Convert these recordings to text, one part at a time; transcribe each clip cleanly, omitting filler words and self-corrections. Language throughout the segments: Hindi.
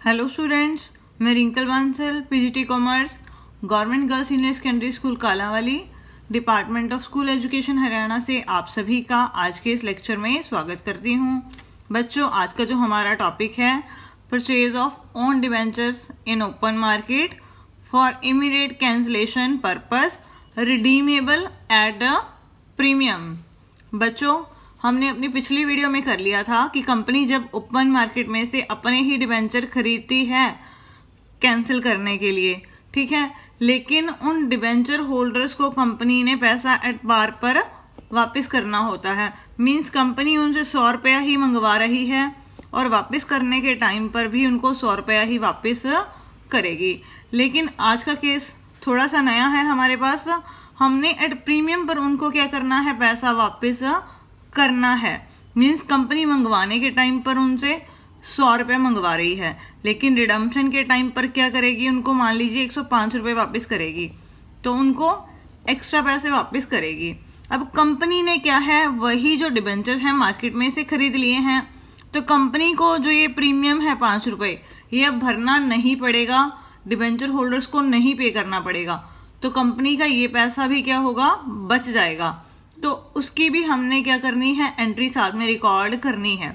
हेलो स्टूडेंट्स, मैं Rinkal Bansal PGT commerce government girls senior secondary school Kalanwali department of school education Haryana से आप सभी का आज के इस लेक्चर में स्वागत करती हूं। बच्चों, आज का जो हमारा टॉपिक है purchase of own debentures in open market for immediate cancellation purpose redeemable at a premium. बच्चों, हमने अपनी पिछली वीडियो में कर लिया था कि कंपनी जब ओपन मार्केट में से अपने ही डिबेंचर खरीदती है कैंसिल करने के लिए, ठीक है, लेकिन उन डिबेंचर होल्डर्स को कंपनी ने पैसा एट बार पर वापस करना होता है। मींस कंपनी उनसे 100 रुपया ही मंगवा रही है और वापस करने के टाइम पर भी उनको 100 रुपया ही वापस करेगी। लेकिन आज का केस थोड़ा सा नया है हमारे पास। हमने एट प्रीमियम पर उनको क्या करना है, पैसा वापस करना है। मींस कंपनी मंगवाने के टाइम पर उनसे 100 रुपये मंगवा रही है, लेकिन रिडम्पशन के टाइम पर क्या करेगी, उनको मान लीजिए 105 रुपये वापस करेगी, तो उनको एक्स्ट्रा पैसे वापस करेगी। अब कंपनी ने क्या है, वही जो डिबेंचर है मार्केट में से खरीद लिए हैं, तो कंपनी को जो ये प्रीमियम है 5 रुपये, ये अब भरना नहीं पड़ेगा, डिबेंचर होल्डर्स को नहीं पे करना पड़ेगा, तो कंपनी का ये पैसा भी क्या होगा, बच जाएगा। तो उसकी भी हमने क्या करनी है, एंट्री साथ में रिकॉर्ड करनी है।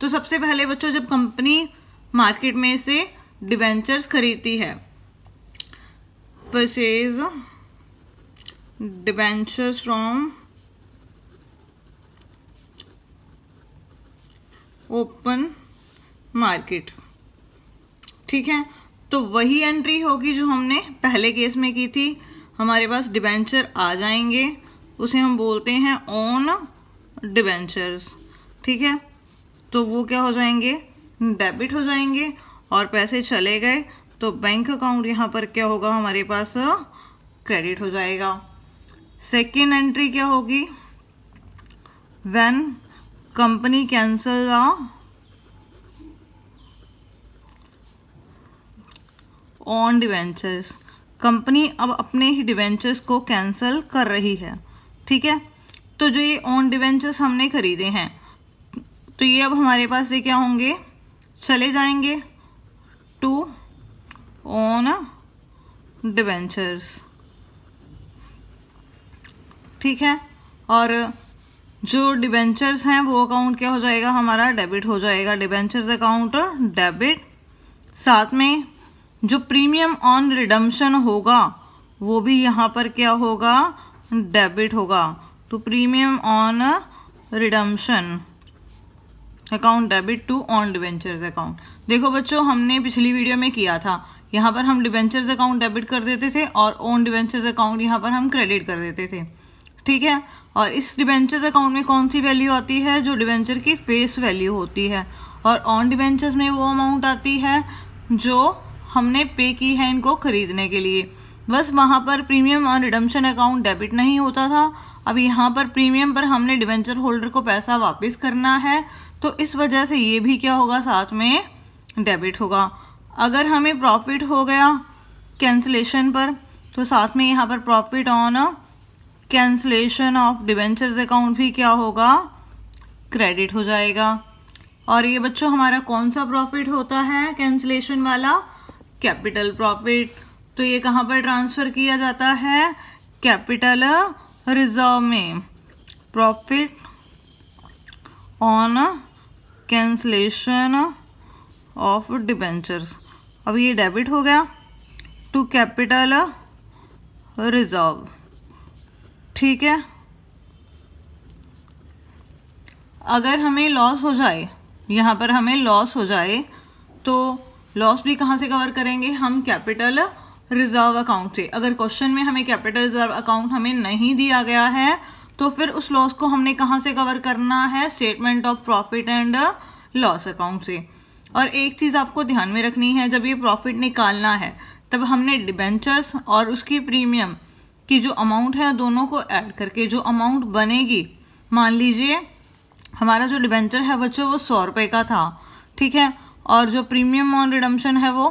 तो सबसे पहले बच्चों, जब कंपनी मार्केट में से डिबेंचर्स खरीदती है, purchase debentures from open market, ठीक है, तो वही एंट्री होगी जो हमने पहले केस में की थी। हमारे पास डिबेंचर आ जाएंगे, उसे हम बोलते हैं ओन डिबेंचर्स, ठीक है, तो वो क्या हो जाएंगे, डेबिट हो जाएंगे और पैसे चले गए तो बैंक अकाउंट यहाँ पर क्या होगा, हमारे पास क्रेडिट हो जाएगा। सेकेंड एंट्री क्या होगी, when company cancel the on debentures, company अब अपने ही डिवेंचर्स को कैंसिल कर रही है, ठीक है। तो जो ये ऑन डिवेंचर्स हमने खरीदे हैं, तो ये अब हमारे पास से क्या होंगे, चले जाएंगे टू ऑन डिवेंचर्स, ठीक है, और जो डिवेंचर्स हैं वो अकाउंट क्या हो जाएगा, हमारा डेबिट हो जाएगा, डिवेंचर्स अकाउंट डेबिट। साथ में जो प्रीमियम ऑन रिडम्पशन होगा वो भी यहाँ पर क्या होगा, डेबिट होगा, तो premium on redemption account debit to own debentures account. देखो बच्चों, हमने पिछली वीडियो में किया था, यहाँ पर हम डिवेंचर्स अकाउंट डेबिट कर देते थे और ऑन डिवेंचर्स अकाउंट यहाँ पर हम क्रेडिट कर देते थे, ठीक है। और इस डिवेंचर्स अकाउंट में कौन सी वैल्यू आती है, जो डिवेंचर की फेस वैल्यू होती है, और ऑन डिवेंचर्स में वो अमाउंट आती है जो हमने पे की है इनको खरीदने के लिए। बस वहाँ पर प्रीमियम और रिडम्पशन अकाउंट डेबिट नहीं होता था, अब यहाँ पर प्रीमियम पर हमने डिवेंचर होल्डर को पैसा वापस करना है, तो इस वजह से ये भी क्या होगा, साथ में डेबिट होगा। अगर हमें प्रॉफिट हो गया कैंसलेशन पर, तो साथ में यहाँ पर profit on cancellation of debentures account भी क्या होगा, क्रेडिट हो जाएगा। और ये बच्चों हमारा कौन सा प्रॉफिट होता है, कैंसलेशन वाला, कैपिटल प्रॉफिट। तो ये कहाँ पर ट्रांसफर किया जाता है, कैपिटल रिजर्व में, profit on cancellation of debentures. अब ये डेबिट हो गया टू कैपिटल रिजर्व, ठीक है। अगर हमें लॉस हो जाए, यहाँ पर हमें लॉस हो जाए, तो लॉस भी कहाँ से कवर करेंगे, हम कैपिटल रिजर्व अकाउंट से। अगर क्वेश्चन में हमें कैपिटल रिजर्व अकाउंट हमें नहीं दिया गया है, तो फिर उस लॉस को हमने कहाँ से कवर करना है, statement of profit and loss account से। और एक चीज़ आपको ध्यान में रखनी है, जब ये प्रॉफिट निकालना है तब हमने डिबेंचर्स और उसकी प्रीमियम की जो अमाउंट है दोनों को ऐड करके जो अमाउंट बनेगी, मान लीजिए हमारा जो डिबेंचर है बच्चों वो 100 रुपये का था, ठीक है, और जो प्रीमियम ऑन रिडम्पशन है वो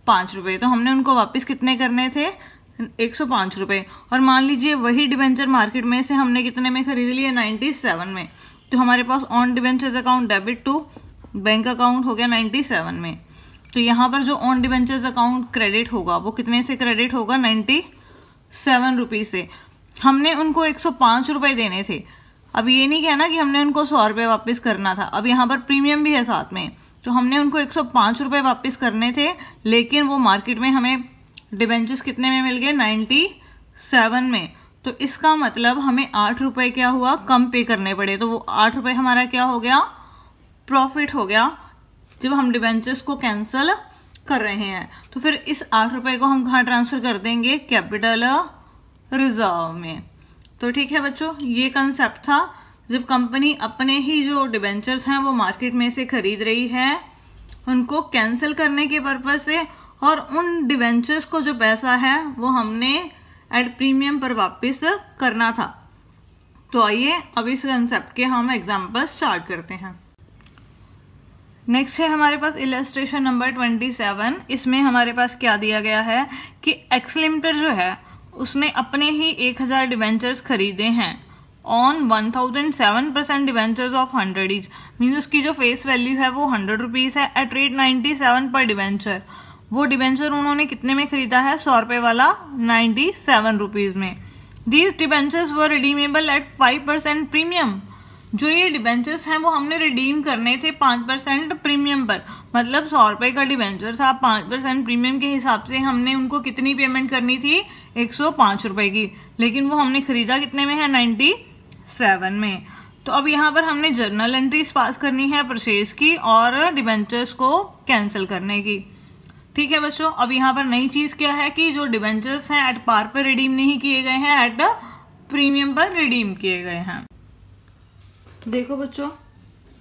5 रुपये, तो हमने उनको वापस कितने करने थे, 105 रुपये। और मान लीजिए वही डिबेंचर मार्केट में से हमने कितने में खरीद लिए, 97 में, तो हमारे पास own debentures account debit to bank account हो गया 97 में। तो यहाँ पर जो ऑन डिबेंचर्स अकाउंट क्रेडिट होगा वो कितने से क्रेडिट होगा, 97 रुपीज़ से। हमने उनको 105 रुपये देने थे। अब ये नहीं कहना कि हमने उनको 100 रुपये वापस करना था, अब यहाँ पर प्रीमियम भी है साथ में, तो हमने उनको 105 रुपये वापस करने थे, लेकिन वो मार्केट में हमें डिबेंचर्स कितने में मिल गए, 97 में। तो इसका मतलब हमें 8 रुपये क्या हुआ, कम पे करने पड़े। तो वो 8 रुपये हमारा क्या हो गया, प्रॉफिट हो गया जब हम डिबेंचर्स को कैंसिल कर रहे हैं। तो फिर इस 8 रुपये को हम कहाँ ट्रांसफ़र कर देंगे, कैपिटल रिजर्व में। तो ठीक है बच्चों, ये कंसेप्ट था जब कंपनी अपने ही जो डिबेंचर्स हैं वो मार्केट में से खरीद रही है, उनको कैंसिल करने के पर्पज़ से, और उन डिबेंचर्स को जो पैसा है वो हमने एट प्रीमियम पर वापस करना था। तो आइए अब इस कंसेप्ट के हम एग्जाम्पल स्टार्ट करते हैं। नेक्स्ट है हमारे पास इलस्ट्रेशन नंबर 27। इसमें हमारे पास क्या दिया गया है कि एक्स लिमिटेड जो है उसने अपने ही 1000 डिबेंचर्स खरीदे हैं on 1007% debentures of 100 each. Means उसकी जो फेस वैल्यू है वो 100 रुपीज़ है एट रेट 97 पर डिबेंचर। वो डिबेंचर उन्होंने कितने में खरीदा है, 100 रुपये वाला 97 रुपीज़ में। These debentures were redeemable eight 5% premium. जो ये डिबेंचर्स हैं वो हमने रिडीम करने थे 5% प्रीमियम पर, मतलब 100 रुपये का डिबेंचर था, 5% प्रीमियम के हिसाब से हमने उनको कितनी पेमेंट करनी थी, 105 रुपये की, लेकिन वो हमने खरीदा कितने में है, 97 में। तो अब यहाँ पर हमने जर्नल एंट्रीज पास करनी है परचेज की और डिबेंचर्स को कैंसिल करने की। ठीक है बच्चों, अब यहाँ पर नई चीज़ क्या है कि जो डिबेंचर्स हैं एट पार पर रिडीम नहीं किए गए हैं, एट प्रीमियम पर रिडीम किए गए हैं। देखो बच्चों,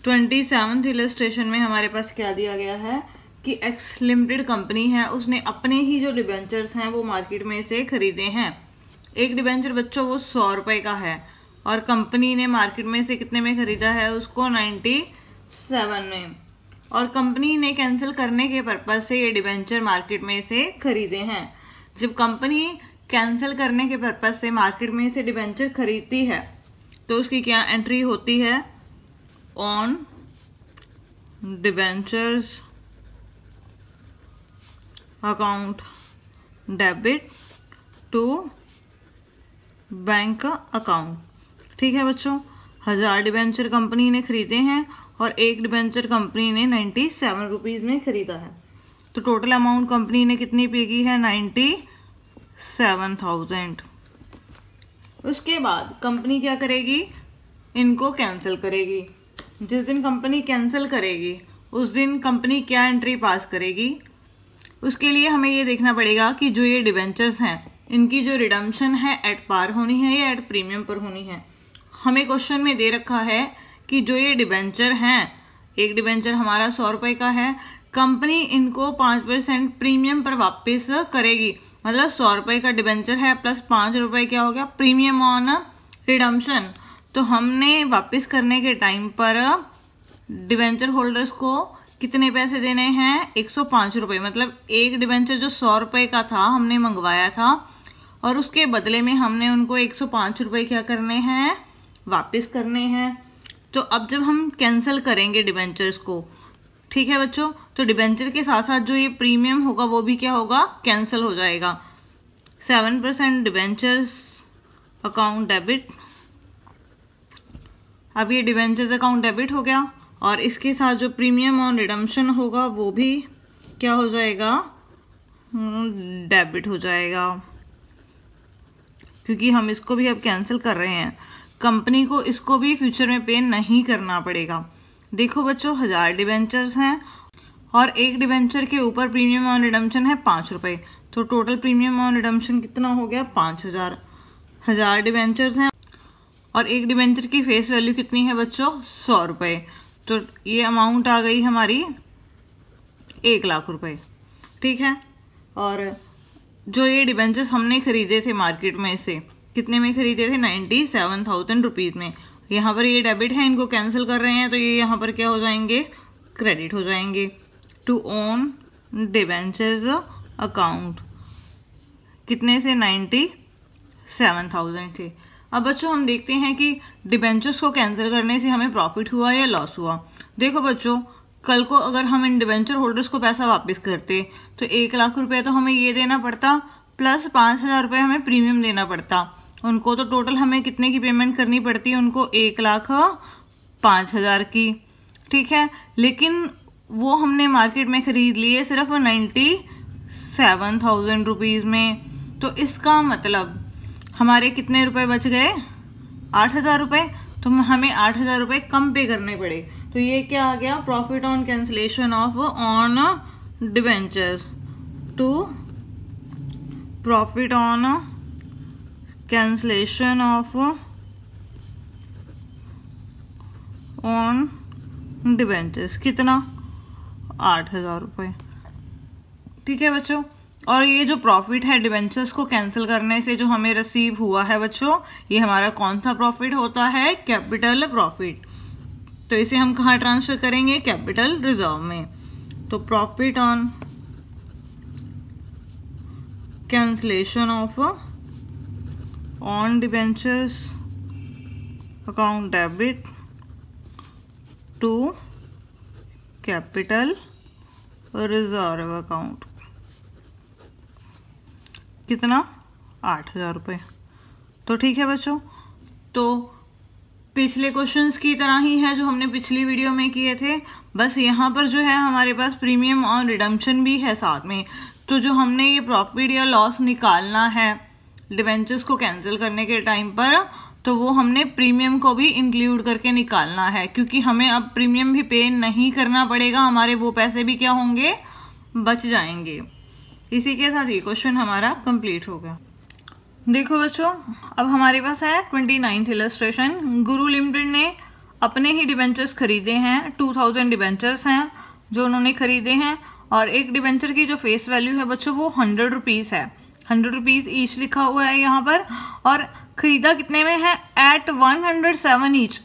27th इलस्ट्रेशन में हमारे पास क्या दिया गया है कि एक्स लिमिटेड कंपनी है, उसने अपने ही जो डिबेंचर्स हैं वो मार्केट में से खरीदे हैं। एक डिबेंचर बच्चों वो 100 रुपये का है और कंपनी ने मार्केट में से कितने में खरीदा है उसको, 97 में। और कंपनी ने कैंसिल करने के पर्पज से ये डिबेंचर मार्केट में से खरीदे हैं। जब कंपनी कैंसिल करने के पर्पज से मार्केट में से डिबेंचर खरीदती है तो उसकी क्या एंट्री होती है, own debentures account debit to bank account. ठीक है बच्चों, 1000 डिबेंचर कंपनी ने खरीदे हैं और एक डिबेंचर कंपनी ने 97 रुपीज़ में खरीदा है। तो टोटल अमाउंट कंपनी ने कितनी पे की है, 97,000। उसके बाद कंपनी क्या करेगी, इनको कैंसिल करेगी। जिस दिन कंपनी कैंसिल करेगी उस दिन कंपनी क्या एंट्री पास करेगी, उसके लिए हमें ये देखना पड़ेगा कि जो ये डिबेंचर्स हैं इनकी जो रिडम्पशन है एट पार होनी है या एट प्रीमियम पर होनी है। हमें क्वेश्चन में दे रखा है कि जो ये डिबेंचर हैं, एक डिबेंचर हमारा 100 रुपये का है, कंपनी इनको 5% प्रीमियम पर वापस करेगी। मतलब 100 रुपये का डिबेंचर है प्लस 5 रुपये क्या हो गया, प्रीमियम ऑन रिडम्पशन। तो हमने वापस करने के टाइम पर डिबेंचर होल्डर्स को कितने पैसे देने हैं, 105 रुपये। मतलब एक डिबेंचर जो 100 रुपये का था हमने मंगवाया था और उसके बदले में हमने उनको 105 रुपये क्या करने हैं, वापस करने हैं। तो अब जब हम कैंसिल करेंगे डिबेंचर्स को, ठीक है बच्चों, तो डिबेंचर के साथ साथ जो ये प्रीमियम होगा वो भी क्या होगा, कैंसिल हो जाएगा। 7% डिबेंचर्स अकाउंट डेबिट। अब ये डिबेंचर्स अकाउंट डेबिट हो गया और इसके साथ जो प्रीमियम ऑन रिडम्पशन होगा वो भी क्या हो जाएगा, डेबिट हो जाएगा, क्योंकि हम इसको भी अब कैंसिल कर रहे हैं। कंपनी को इसको भी फ्यूचर में पे नहीं करना पड़ेगा। देखो बच्चों, 1000 डिबेंचर्स हैं और एक डिबेंचर के ऊपर प्रीमियम ऑन रिडम्पशन है 5 रुपये, तो टोटल प्रीमियम ऑन रिडम्पशन कितना हो गया, 5000। 1000 डिबेंचर्स हैं और एक डिबेंचर की फेस वैल्यू कितनी है बच्चों, 100 रुपये। तो ये अमाउंट आ गई हमारी 1 लाख रुपए। ठीक है, और जो ये डिबेंचर्स हमने खरीदे थे मार्केट में से, कितने में खरीदे थे, 97,000 रुपीज़ में। यहाँ पर ये डेबिट है, इनको कैंसिल कर रहे हैं तो ये यहाँ पर क्या हो जाएंगे, क्रेडिट हो जाएंगे। टू ओन डिबेंचर्स अकाउंट कितने से, 97,000 थे। अब बच्चों हम देखते हैं कि डिबेंचर्स को कैंसिल करने से हमें प्रॉफिट हुआ या लॉस हुआ। देखो बच्चों, कल को अगर हम इन डिबेंचर होल्डर्स को पैसा वापस करते तो 1 लाख रुपए तो हमें ये देना पड़ता, प्लस 5,000 रुपये हमें प्रीमियम देना पड़ता उनको। तो टोटल हमें कितने की पेमेंट करनी पड़ती है उनको? 1,05,000 की। ठीक है, लेकिन वो हमने मार्केट में ख़रीद लिए सिर्फ 97,000 रुपीज़ में। तो इसका मतलब हमारे कितने रुपए बच गए? 8,000 रुपये। तो हमें 8,000 रुपये कम पे करने पड़े। तो ये क्या आ गया? Profit on cancellation of own debentures to profit on cancellation of own debentures. कितना? 8,000 रुपये। ठीक है बच्चों, और ये जो प्रॉफिट है डिबेंचर्स को कैंसिल करने से जो हमें रिसीव हुआ है बच्चों, ये हमारा कौन सा प्रॉफिट होता है? Capital profit. तो इसे हम कहाँ ट्रांसफर करेंगे? कैपिटल रिजर्व में। तो profit on cancellation of own debentures account debit to capital reserve account. कितना? 8,000 रुपये। तो ठीक है बच्चों, तो पिछले क्वेश्चंस की तरह ही है जो हमने पिछली वीडियो में किए थे, बस यहाँ पर जो है हमारे पास प्रीमियम और रिडम्पशन भी है साथ में। तो जो हमने ये प्रॉफिट या लॉस निकालना है डिबेंचर्स को कैंसिल करने के टाइम पर, तो वो हमने प्रीमियम को भी इंक्लूड करके निकालना है, क्योंकि हमें अब प्रीमियम भी पे नहीं करना पड़ेगा, हमारे वो पैसे भी क्या होंगे? बच जाएंगे। इसी के साथ ये क्वेश्चन हमारा कंप्लीट हो गया। देखो बच्चों, अब हमारे पास है 29th इलस्ट्रेशन। गुरु लिमिटेड ने अपने ही डिबेंचर्स खरीदे हैं, 2000 डिबेंचर्स हैं जो उन्होंने खरीदे हैं, और एक डिबेंचर की जो फेस वैल्यू है बच्चों वो 100 रुपीज़ है। 100 रुपीज़ ईच लिखा हुआ है यहाँ पर, और खरीदा कितने में है? Eight 107 each.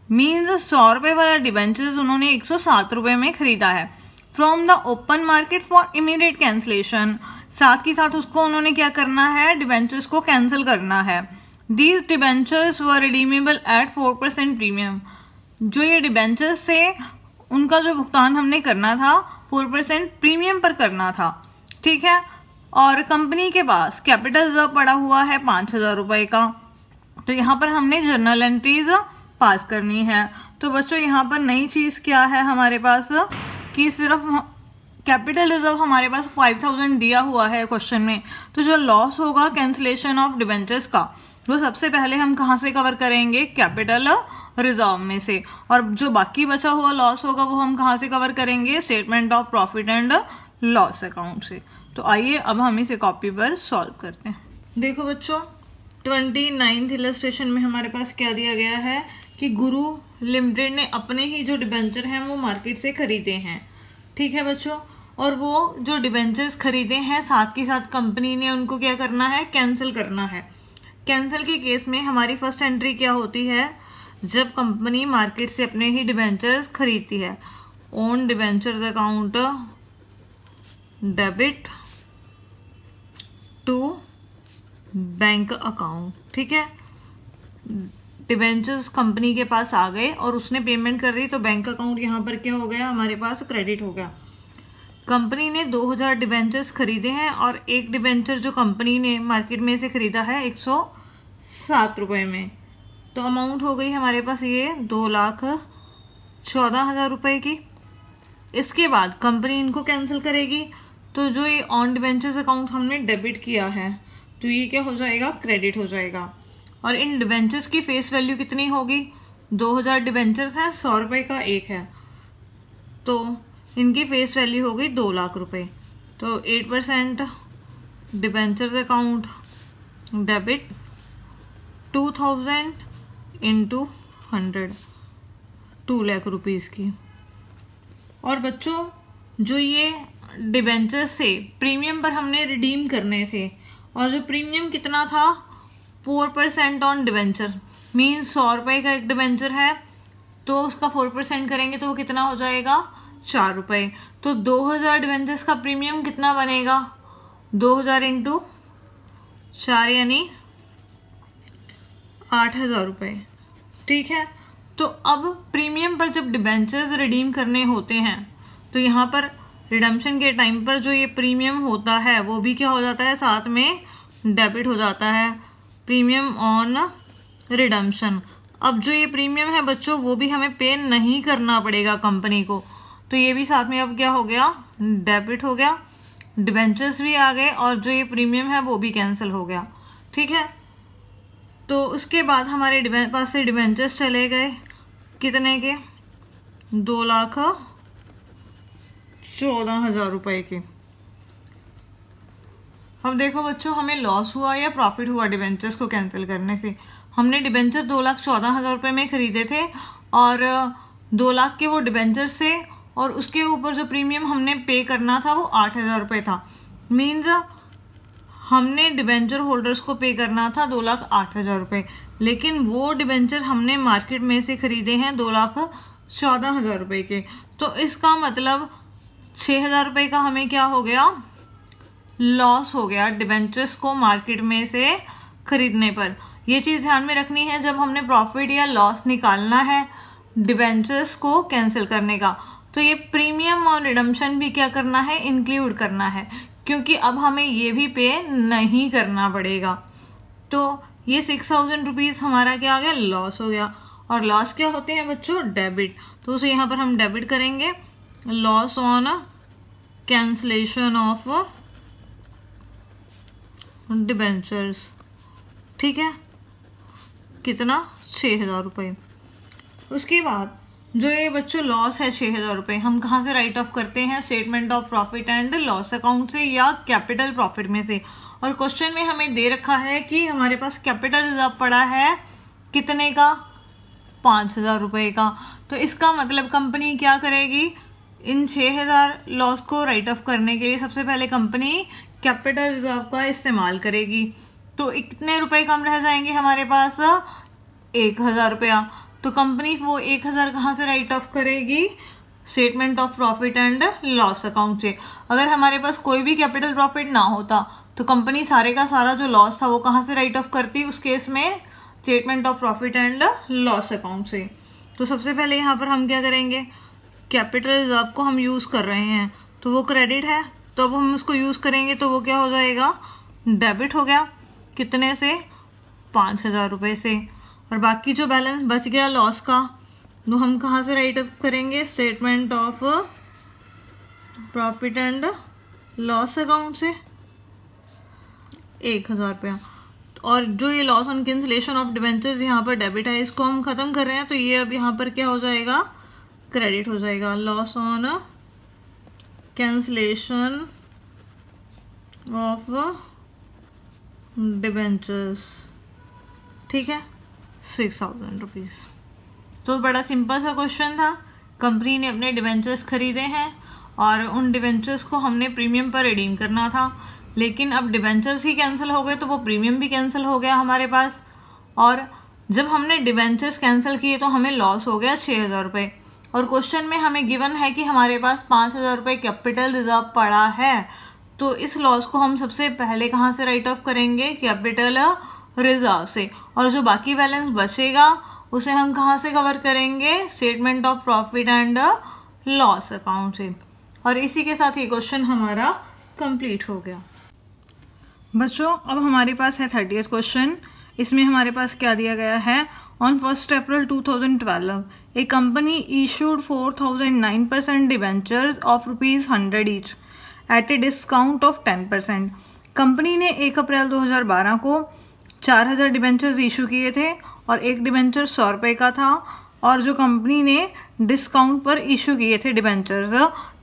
मीन्स 100 रुपये वाला डिबेंचर्स उन्होंने 107 रुपये में खरीदा है। From the open market for immediate cancellation. साथ ही साथ उसको उन्होंने क्या करना है? डिबेंचर्स को कैंसिल करना है। These debentures were redeemable eight 4% premium. जो ये डिबेंचर्स थे उनका जो भुगतान हमने करना था 4% प्रीमियम पर करना था। ठीक है, और कंपनी के पास कैपिटल रिजर्व पड़ा हुआ है 5,000 रुपये का। तो यहाँ पर हमने जर्नल एंट्रीज पास करनी है। तो बच्चों यहाँ पर नई चीज़ क्या है हमारे पास कि सिर्फ कैपिटल रिजर्व हमारे पास 5,000 दिया हुआ है क्वेश्चन में। तो जो लॉस होगा कैंसिलेशन ऑफ डिबेंचर्स का, वो सबसे पहले हम कहाँ से कवर करेंगे? कैपिटल रिजर्व में से। और जो बाकी बचा हुआ लॉस होगा वो हम कहाँ से कवर करेंगे? Statement of profit and loss account से। तो आइए अब हम इसे कॉपी पर सॉल्व करते हैं। देखो बच्चों, 29th इलस्ट्रेशन में हमारे पास क्या दिया गया है कि गुरु लिमिटेड ने अपने ही जो डिबेंचर हैं वो मार्केट से खरीदे हैं। ठीक है बच्चों, और वो जो डिबेंचर्स खरीदे हैं साथ के साथ कंपनी ने उनको क्या करना है? कैंसिल करना है। कैंसिल के केस में हमारी फर्स्ट एंट्री क्या होती है? जब कंपनी मार्केट से अपने ही डिबेंचर्स खरीदती है, own debentures account debit to bank account. ठीक है, डिबेंचर्स कंपनी के पास आ गए और उसने पेमेंट कर दी, तो बैंक अकाउंट यहाँ पर क्या हो गया? हमारे पास क्रेडिट हो गया। कंपनी ने 2000 डिबेंचर्स खरीदे हैं और एक डिबेंचर जो कंपनी ने मार्केट में से खरीदा है 107 रुपये में। तो अमाउंट हो गई हमारे पास ये 2,14,000 रुपये की। इसके बाद कंपनी इनको कैंसिल करेगी, तो जो ये ऑन डिबेंचर्स अकाउंट हमने डेबिट किया है तो ये क्या हो जाएगा? क्रेडिट हो जाएगा। और इन डिबेंचर्स की फेस वैल्यू कितनी होगी? 2000 डिबेंचर्स हैं, 100 रुपये का एक है, तो इनकी फेस वैल्यू हो गई 2 लाख रुपये। तो 8% debentures account debit 2000 into 100, 2 lakh rupees की। और बच्चों जो ये डिबेंचर्स से प्रीमियम पर हमने रिडीम करने थे, और जो प्रीमियम कितना था? 4% ऑन डिबेंचर। मीन्स 100 रुपये का एक डिबेंचर है तो उसका 4% करेंगे तो वो कितना हो जाएगा? 4 रुपये। तो 2000 डिबेंचर्स का प्रीमियम कितना बनेगा? 2000 इंटू 4 यानी 8,000 रुपये। ठीक है, तो अब प्रीमियम पर जब डिबेंचर्स रिडीम करने होते हैं तो यहाँ पर रिडम्पशन के टाइम पर जो ये प्रीमियम होता है वो भी क्या हो जाता है, साथ में डेबिट हो जाता है, प्रीमियम ऑन रिडम्पशन। अब जो ये प्रीमियम है बच्चों वो भी हमें पे नहीं करना पड़ेगा कंपनी को, तो ये भी साथ में अब क्या हो गया, डेबिट हो गया, डिबेंचर्स भी आ गए और जो ये प्रीमियम है वो भी कैंसिल हो गया। ठीक है, तो उसके बाद हमारे पास से डिबेंचर्स चले गए कितने के, 2,14,000 रुपए के। अब देखो बच्चों हमें लॉस हुआ या प्रॉफिट हुआ डिबेंचर्स को कैंसिल करने से। हमने डिबेंचर 2,14,000 रुपये में ख़रीदे थे और 2 लाख के वो डिबेंचर्स से, और उसके ऊपर जो प्रीमियम हमने पे करना था वो 8,000 रुपये था। मीन्स हमने डिबेंचर होल्डर्स को पे करना था 2,08,000 रुपये, लेकिन वो डिबेंचर हमने मार्केट में से ख़रीदे हैं 2,14,000 रुपये के। तो इसका मतलब 6,000 रुपये का हमें क्या हो गया, लॉस हो गया डिबेंचर्स को मार्केट में से ख़रीदने पर। ये चीज़ ध्यान में रखनी है जब हमने प्रॉफिट या लॉस निकालना है डिबेंचर्स को कैंसिल करने का, तो ये प्रीमियम और रिडम्पशन भी क्या करना है, इंक्लूड करना है, क्योंकि अब हमें ये भी पे नहीं करना पड़ेगा। तो ये 6,000 रुपीज़ हमारा क्या आ गया, लॉस हो गया। और लॉस क्या होते हैं बच्चों, डेबिट, तो उसे यहाँ पर हम डेबिट करेंगे, loss on cancellation of debentures. ठीक है, कितना, 6,000 रुपये। उसके बाद जो ये बच्चों लॉस है 6,000 रुपये, हम कहाँ से राइट ऑफ करते हैं, statement of profit and loss account से या कैपिटल प्रॉफिट में से। और क्वेश्चन में हमें दे रखा है कि हमारे पास कैपिटल रिजर्व पड़ा है कितने का, 5,000 रुपये का। तो इसका मतलब कंपनी क्या करेगी, इन 6,000 लॉस को राइट ऑफ करने के लिए सबसे पहले कंपनी कैपिटल रिजर्व का इस्तेमाल करेगी। तो कितने रुपए कम रह जाएंगे हमारे पास, 1,000 रुपया। तो कंपनी वो 1,000 कहाँ से राइट ऑफ करेगी, statement of profit and loss account से। अगर हमारे पास कोई भी कैपिटल प्रॉफिट ना होता तो कंपनी सारे का सारा जो लॉस था वो कहाँ से राइट ऑफ करती, उस केस में statement of profit and loss account से। तो सबसे पहले यहाँ पर हम क्या करेंगे, कैपिटल रिजर्व को हम यूज़ कर रहे हैं तो वो क्रेडिट है, तो अब हम उसको यूज़ करेंगे तो वो क्या हो जाएगा, डेबिट हो गया, कितने से, 5,000 रुपये से। और बाकी जो बैलेंस बच गया लॉस का वो हम कहाँ से राइट ऑफ करेंगे, statement of profit and loss account से, 1,000 रुपया। और जो ये loss on cancellation of debentures यहाँ पर डेबिट है, इसको हम ख़त्म कर रहे हैं, तो ये अब यहाँ पर क्या हो जाएगा, क्रेडिट हो जाएगा, loss on cancellation of debentures. ठीक है, 6,000 रुपीज़। तो बड़ा सिंपल सा क्वेश्चन था। कंपनी ने अपने डिबेंचर्स खरीदे हैं और उन डिबेंचर्स को हमने प्रीमियम पर रिडीम करना था, लेकिन अब डिबेंचर्स ही कैंसिल हो गए तो वो प्रीमियम भी कैंसिल हो गया हमारे पास। और जब हमने डिबेंचर्स कैंसिल किए तो हमें लॉस हो गया 6,000 रुपये। और क्वेश्चन में हमें गिवन है कि हमारे पास 5,000 रुपये कैपिटल रिजर्व पड़ा है, तो इस लॉस को हम सबसे पहले कहाँ से राइट ऑफ करेंगे, कैपिटल रिजर्व से। और जो बाकी बैलेंस बचेगा उसे हम कहाँ से कवर करेंगे, statement of profit and loss account से। और इसी के साथ ये क्वेश्चन हमारा कंप्लीट हो गया। बच्चों अब हमारे पास है 30th क्वेश्चन। इसमें हमारे पास क्या दिया गया है, on 1 April 2012 A company issued 4,009% debentures of ₹100 each eight a discount of 10%। Company ने 1 अप्रैल 2012 को 4,000 डिबेंचर्स इशू किए थे और एक डिबेंचर 100 रुपये का था, और जो कंपनी ने डिस्काउंट पर इशू किए थे डिबेंचर्स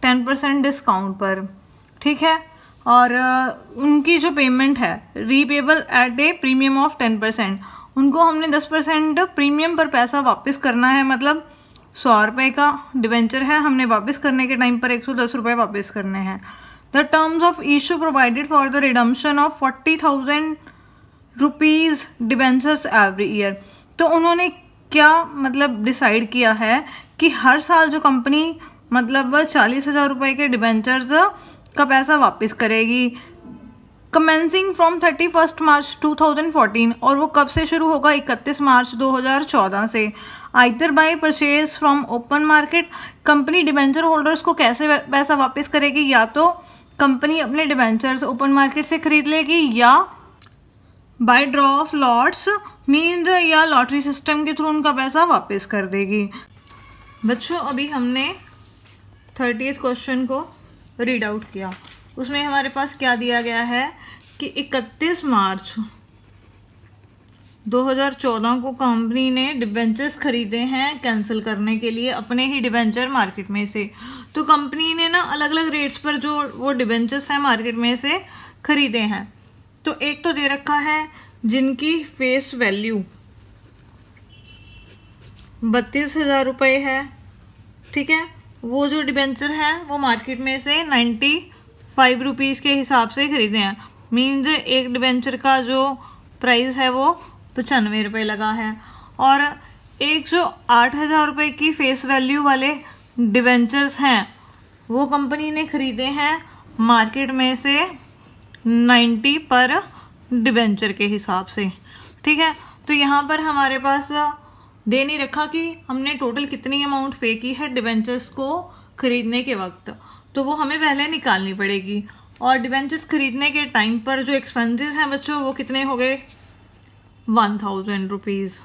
10% डिस्काउंट पर। ठीक है, और उनकी जो पेमेंट है repayable at a premium of 10%, उनको हमने 10% प्रीमियम पर पैसा वापस करना है। मतलब 100 रुपये का डिबेंचर है, हमने वापस करने के टाइम पर 110 रुपये वापस करने हैं। The terms of issue provided for the redemption of 40,000 rupees debentures every year. तो उन्होंने क्या मतलब डिसाइड किया है कि हर साल जो कंपनी मतलब 40,000 रुपये के डिबेंचर्स का पैसा वापस करेगी, कमेंसिंग फ्रॉम 31 मार्च 2014। और वो कब से शुरू होगा, 31 मार्च 2014 से। Either by purchase from open market, company debenture holders को कैसे पैसा वापस करेगी, या तो कंपनी अपने डिबेंचर्स ओपन मार्केट से खरीद लेगी, या by draw of lots means या लॉटरी सिस्टम के थ्रू उनका पैसा वापस कर देगी। बच्चों अभी हमने 30th क्वेश्चन को रीड आउट किया। उसमें हमारे पास क्या दिया गया है कि 31 मार्च 2014 को कंपनी ने डिबेंचर्स खरीदे हैं कैंसिल करने के लिए अपने ही डिबेंचर मार्केट में से। तो कंपनी ने ना अलग अलग रेट्स पर जो वो डिबेंचर्स हैं मार्केट में से खरीदे हैं। तो एक तो दे रखा है जिनकी फेस वैल्यू 32,000 रुपये है, ठीक है। वो जो डिबेंचर है वो मार्केट में से 95 रुपीज़ के हिसाब से खरीदे हैं। मीन्स एक डिबेंचर का जो प्राइस है वो 95 रुपये लगा है। और एक जो 8,000 रुपये की फेस वैल्यू वाले डिबेंचर्स हैं वो कंपनी ने खरीदे हैं मार्केट में से 90 पर डिबेंचर के हिसाब से, ठीक है। तो यहाँ पर हमारे पास दे नहीं रखा कि हमने टोटल कितनी अमाउंट पे की है डिबेंचर्स को खरीदने के वक्त, तो वो हमें पहले निकालनी पड़ेगी। और डिबेंचर्स खरीदने के टाइम पर जो एक्सपेंसेस हैं बच्चों वो कितने हो गए 1000 रुपीज़,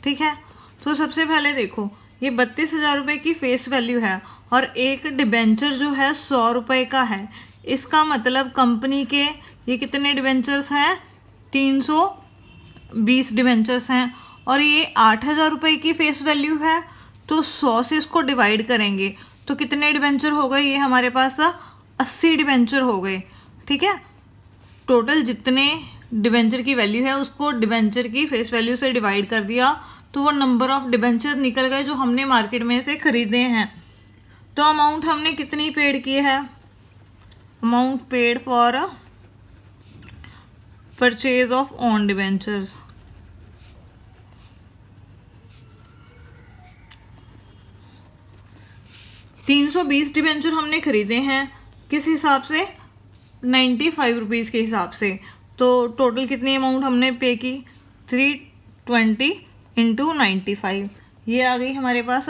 ठीक है। तो सबसे पहले देखो ये 32,000 रुपये की फेस वैल्यू है और एक डिबेंचर जो है 100 रुपये का है। इसका मतलब कंपनी के ये कितने डिबेंचर्स हैं 320 डिबेंचर्स हैं और ये 8,000 रुपये की फेस वैल्यू है। तो 100 से इसको डिवाइड करेंगे तो कितने डिबेंचर हो गए, ये हमारे पास 80 डिबेंचर हो गए, ठीक है। टोटल जितने डिबेंचर की वैल्यू है उसको डिबेंचर की फेस वैल्यू से डिवाइड कर दिया तो वो नंबर ऑफ डिबेंचर निकल गए जो हमने मार्केट में से खरीदे हैं। तो अमाउंट हमने कितनी पेड की है, amount paid for purchase of own debentures, $320 debenture हमने खरीदे हैं किस हिसाब से 95 रुपीज़ के हिसाब से। तो टोटल कितनी अमाउंट हमने पे की 320 इंटू 95, ये आ गई हमारे पास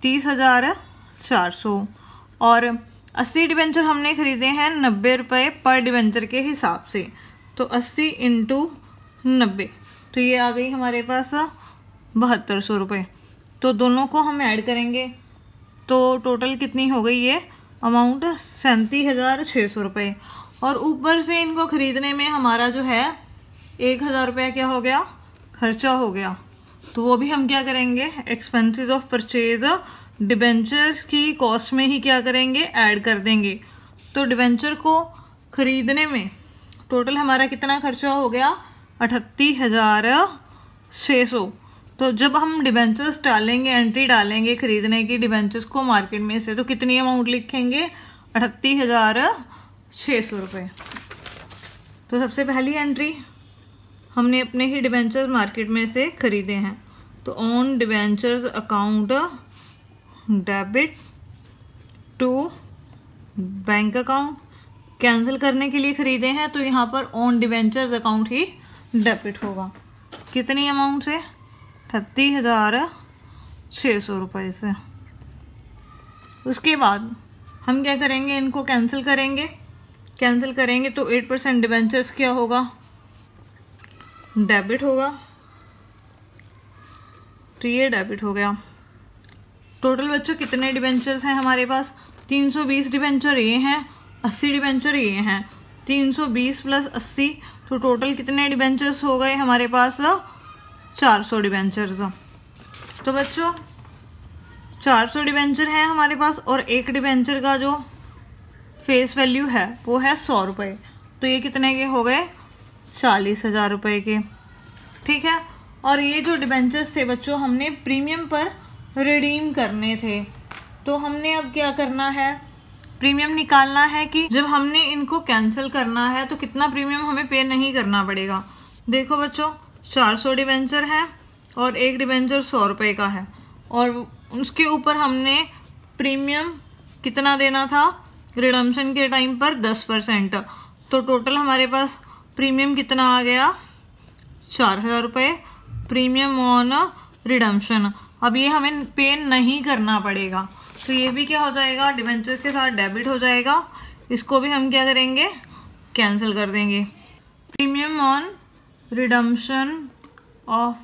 30,400। और 80 डिबेंचर हमने खरीदे हैं 90 रुपये पर डिबेंचर के हिसाब से। तो 80 इंटू 90 तो ये आ गई हमारे पास 7200 रुपये। तो दोनों को हम ऐड करेंगे तो टोटल कितनी हो गई ये अमाउंट 37,600 रुपये। और ऊपर से इनको ख़रीदने में हमारा जो है 1,000 रुपया क्या हो गया खर्चा हो गया। तो वो भी हम क्या करेंगे एक्सपेंसेस ऑफ परचेज डिबेंचर्स की कॉस्ट में ही क्या करेंगे ऐड कर देंगे। तो डिबेंचर को ख़रीदने में टोटल हमारा कितना खर्चा हो गया 38,600। तो जब हम डिबेंचर्स डालेंगे एंट्री डालेंगे खरीदने की डिबेंचर्स को मार्केट में से तो कितनी अमाउंट लिखेंगे 38,600 रुपये। तो सबसे पहली एंट्री हमने अपने ही डिबेंचर्स मार्केट में से खरीदे हैं। तो own debentures account debit to bank account, cancel करने के लिए खरीदे हैं तो यहाँ पर ऑन डिबेंचर्स अकाउंट ही डेबिट होगा। कितनी अमाउंट से 38,600 रुपये से। उसके बाद हम क्या करेंगे इनको कैंसिल करेंगे तो 8% डिबेंचर्स क्या होगा डेबिट होगा। तो ये डेबिट हो गया। टोटल बच्चों कितने डिबेंचर्स हैं हमारे पास 320 डिबेंचर ये हैं 80 डिबेंचर ये हैं 320 प्लस 80 तो टोटल कितने डिबेंचर्स हो गए हमारे पास 400 डिबेंचर्स। तो बच्चों 400 डिबेंचर हैं हमारे पास और एक डिबेंचर का जो फेस वैल्यू है वो है 100 रुपये। तो ये कितने के हो गए 40,000 रुपये के, ठीक है। और ये जो डिबेंचर्स थे बच्चों हमने प्रीमियम पर रिडीम करने थे। तो हमने अब क्या करना है प्रीमियम निकालना है कि जब हमने इनको कैंसिल करना है तो कितना प्रीमियम हमें पे नहीं करना पड़ेगा। देखो बच्चों 400 डिबेंचर हैं और एक डिबेंचर 100 रुपये का है और उसके ऊपर हमने प्रीमियम कितना देना था रिडम्पशन के टाइम पर 10%। तो टोटल हमारे पास प्रीमियम कितना आ गया 4,000 रुपये प्रीमियम ऑन रिडम्पशन। अब ये हमें पे नहीं करना पड़ेगा, तो ये भी क्या हो जाएगा, डिबेंचर्स के साथ डेबिट हो जाएगा। इसको भी हम क्या करेंगे, कैंसिल कर देंगे। Premium on redemption of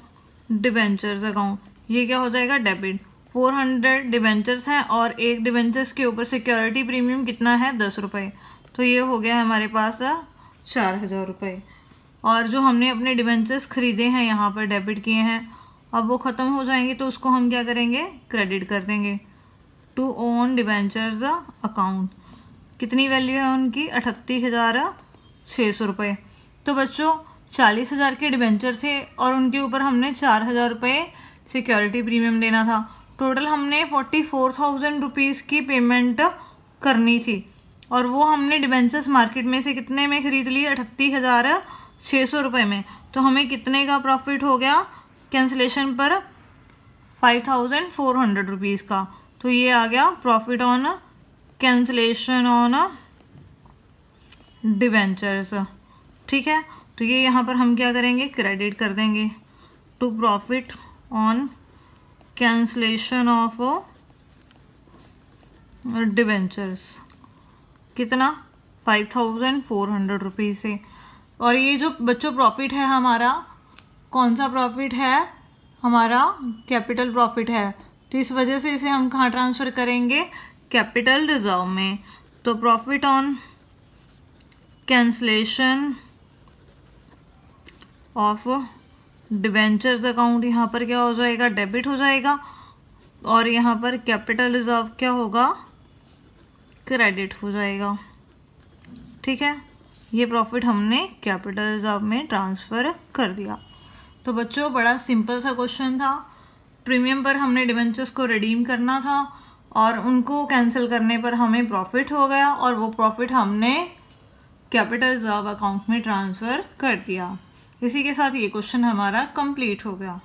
debentures account, ये क्या हो जाएगा, डेबिट। 400 डिबेंचर्स हैं और एक डिबेंचर्स के ऊपर सिक्योरिटी प्रीमियम कितना है, 10 रुपये, तो ये हो गया हमारे पास 4000 रुपये। और जो हमने अपने डिबेंचर्स खरीदे हैं यहाँ पर डेबिट किए हैं, अब वो ख़त्म हो जाएंगे तो उसको हम क्या करेंगे, क्रेडिट कर देंगे टू ओन डिबेंचर्स अकाउंट। कितनी वैल्यू है उनकी, 38,600 रुपये। तो बच्चों 40,000 के डिबेंचर थे और उनके ऊपर हमने 4,000 रुपये सिक्योरिटी प्रीमियम देना था। टोटल हमने 44,000 रुपीज़ की पेमेंट करनी थी और वो हमने डिबेंचर्स मार्केट में से कितने में ख़रीद लिए, 38,600 रुपये में। तो हमें कितने का प्रॉफिट हो गया कैंसिलेशन पर, 5,400 रुपीज़ का। तो ये आ गया profit on cancellation on debentures. ठीक है, तो ये यहाँ पर हम क्या करेंगे, क्रेडिट कर देंगे to profit on cancellation of debentures. कितना, 5,400 रुपीज़ से। और ये जो बच्चों प्रॉफिट है हमारा, कौन सा प्रॉफिट है हमारा, कैपिटल प्रॉफिट है, तो इस वजह से इसे हम कहाँ ट्रांसफ़र करेंगे, कैपिटल रिजर्व में। तो profit on cancellation of debentures account यहाँ पर क्या हो जाएगा, डेबिट हो जाएगा, और यहाँ पर कैपिटल रिजर्व क्या होगा, क्रेडिट हो जाएगा। ठीक है, ये प्रॉफिट हमने कैपिटल रिजर्व में ट्रांसफ़र कर दिया। तो बच्चों बड़ा सिंपल सा क्वेश्चन था। प्रीमियम पर हमने डिबेंचर्स को रिडीम करना था और उनको कैंसिल करने पर हमें प्रॉफिट हो गया और वो प्रॉफिट हमने कैपिटल रिजर्व अकाउंट में ट्रांसफ़र कर दिया। इसी के साथ ये क्वेश्चन हमारा कंप्लीट हो गया।